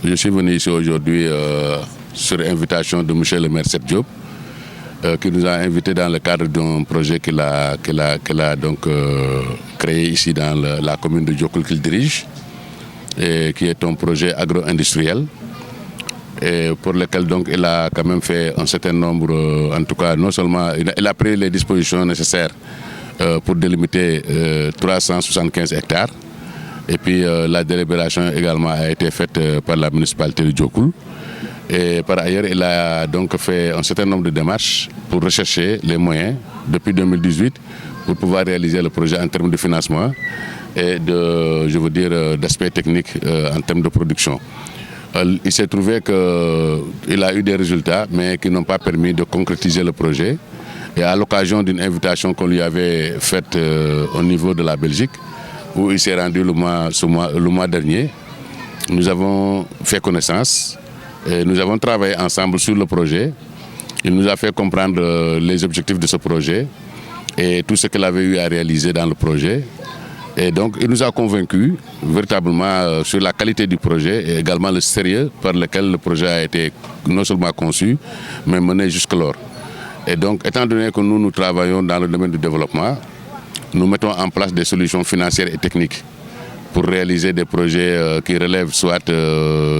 Je suis venu ici aujourd'hui sur invitation de M. le maire Seth Diop, qui nous a invités dans le cadre d'un projet qu'il a donc créé ici dans la commune de Diokoul qu'il dirige, et qui est un projet agro-industriel, et pour lequel donc il a quand même fait un certain nombre, en tout cas non seulement, il a pris les dispositions nécessaires pour délimiter 375 hectares, et puis la délibération également a été faite par la municipalité de Diokoul. Et par ailleurs, il a donc fait un certain nombre de démarches pour rechercher les moyens depuis 2018 pour pouvoir réaliser le projet en termes de financement et d'aspects techniques en termes de production. Il s'est trouvé qu'il a eu des résultats, mais qui n'ont pas permis de concrétiser le projet. Et à l'occasion d'une invitation qu'on lui avait faite au niveau de la Belgique, où il s'est rendu le mois dernier, nous avons fait connaissance. Et nous avons travaillé ensemble sur le projet. Il nous a fait comprendre les objectifs de ce projet et tout ce qu'il avait eu à réaliser dans le projet. Et donc, il nous a convaincus véritablement sur la qualité du projet et également le sérieux par lequel le projet a été non seulement conçu, mais mené jusque-là. Et donc, étant donné que nous travaillons dans le domaine du développement, nous mettons en place des solutions financières et techniques pour réaliser des projets qui relèvent soit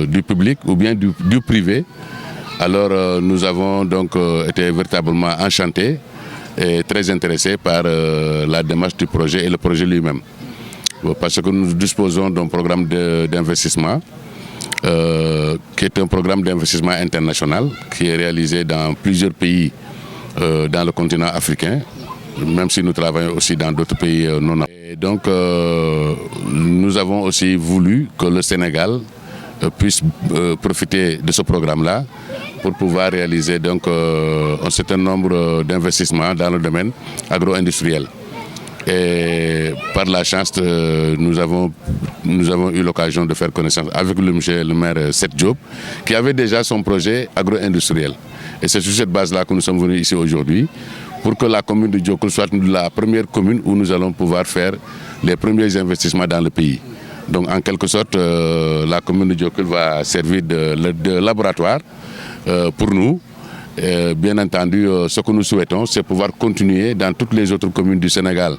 du public ou bien du privé. Alors nous avons donc été véritablement enchantés et très intéressés par la démarche du projet et le projet lui-même. Parce que nous disposons d'un programme d'investissement qui est un programme d'investissement international qui est réalisé dans plusieurs pays dans le continent africain, même si nous travaillons aussi dans d'autres pays non africains. Et donc, nous avons aussi voulu que le Sénégal puisse profiter de ce programme-là pour pouvoir réaliser donc, un certain nombre d'investissements dans le domaine agro-industriel. Et par la chance, nous avons eu l'occasion de faire connaissance avec le maire Seth Diop, qui avait déjà son projet agro-industriel. Et c'est sur cette base-là que nous sommes venus ici aujourd'hui, pour que la commune de Diokoul soit la première commune où nous allons pouvoir faire les premiers investissements dans le pays. Donc en quelque sorte, la commune de Diokoul va servir de laboratoire pour nous. Bien entendu, ce que nous souhaitons, c'est pouvoir continuer dans toutes les autres communes du Sénégal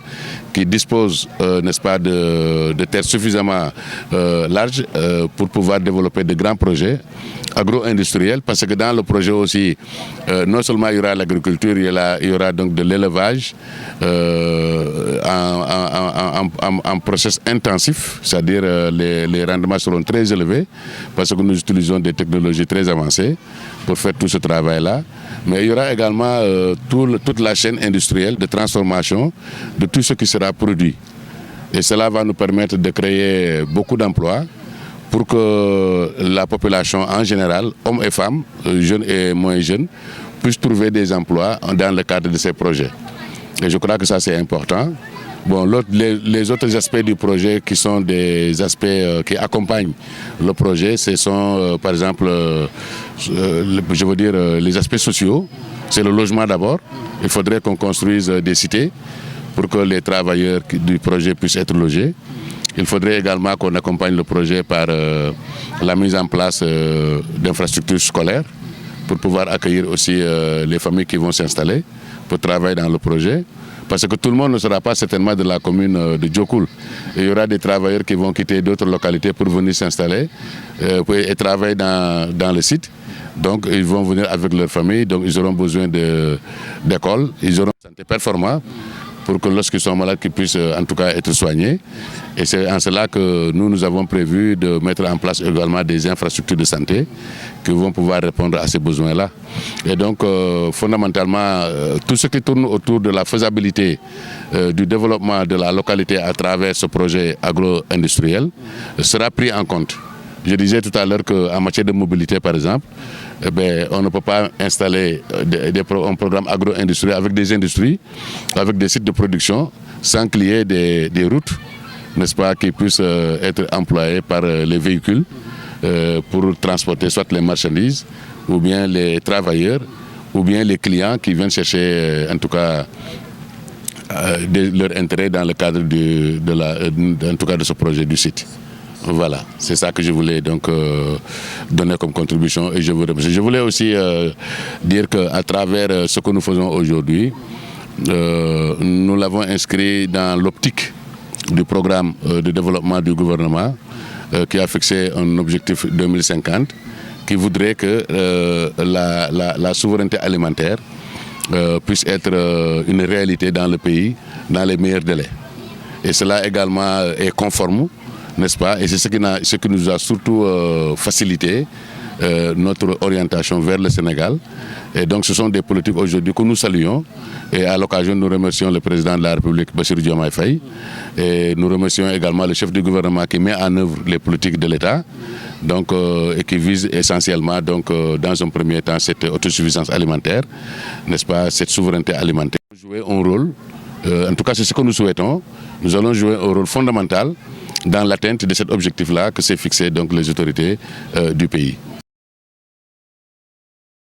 qui disposent, n'est-ce pas, de terres suffisamment larges pour pouvoir développer de grands projets agro-industriels, parce que dans le projet aussi, non seulement il y aura l'agriculture, il y aura donc de l'élevage en process intensif, c'est-à-dire les rendements seront très élevés parce que nous utilisons des technologies très avancées pour faire tout ce travail-là. Mais il y aura également toute la chaîne industrielle de transformation de tout ce qui sera produit. Et cela va nous permettre de créer beaucoup d'emplois pour que la population en général, hommes et femmes, jeunes et moins jeunes, puissent trouver des emplois dans le cadre de ces projets. Et je crois que ça c'est important. Bon, les autres aspects du projet qui sont des aspects qui accompagnent le projet, ce sont par exemple, je veux dire, les aspects sociaux. C'est le logement d'abord. Il faudrait qu'on construise des cités pour que les travailleurs du projet puissent être logés. Il faudrait également qu'on accompagne le projet par la mise en place d'infrastructures scolaires pour pouvoir accueillir aussi les familles qui vont s'installer pour travailler dans le projet. Parce que tout le monde ne sera pas certainement de la commune de Diokoul. Il y aura des travailleurs qui vont quitter d'autres localités pour venir s'installer et travailler dans le site. Donc ils vont venir avec leur famille, donc ils auront besoin d'écoles, ils auront une santé performante pour que lorsqu'ils sont malades, qu'ils puissent en tout cas être soignés. Et c'est en cela que nous avons prévu de mettre en place également des infrastructures de santé qui vont pouvoir répondre à ces besoins-là. Et donc, fondamentalement, tout ce qui tourne autour de la faisabilité du développement de la localité à travers ce projet agro-industriel sera pris en compte. Je disais tout à l'heure qu'en matière de mobilité, par exemple, on ne peut pas installer un programme agro-industriel avec des industries, avec des sites de production, sans qu'il y ait des routes, n'est-ce pas, qui puissent être employées par les véhicules pour transporter soit les marchandises, ou bien les travailleurs, ou bien les clients qui viennent chercher, en tout cas, leur intérêt dans le cadre en tout cas de ce projet du site. Voilà, c'est ça que je voulais donc donner comme contribution et je vous remercie. Je voulais aussi dire qu'à travers ce que nous faisons aujourd'hui, nous l'avons inscrit dans l'optique du programme de développement du gouvernement qui a fixé un objectif 2050 qui voudrait que la souveraineté alimentaire puisse être une réalité dans le pays dans les meilleurs délais. Et cela également est conforme, n'est-ce pas? Et c'est ce qui nous a surtout facilité notre orientation vers le Sénégal. Et donc ce sont des politiques aujourd'hui que nous saluons. Et à l'occasion, nous remercions le président de la République, Bassirou Diomaye Faye. Et nous remercions également le chef du gouvernement qui met en œuvre les politiques de l'État. Donc, et qui vise essentiellement, donc, dans un premier temps, cette autosuffisance alimentaire, n'est-ce pas, cette souveraineté alimentaire. Jouer un rôle, en tout cas c'est ce que nous souhaitons, nous allons jouer un rôle fondamental dans l'atteinte de cet objectif-là que s'est fixé donc les autorités du pays.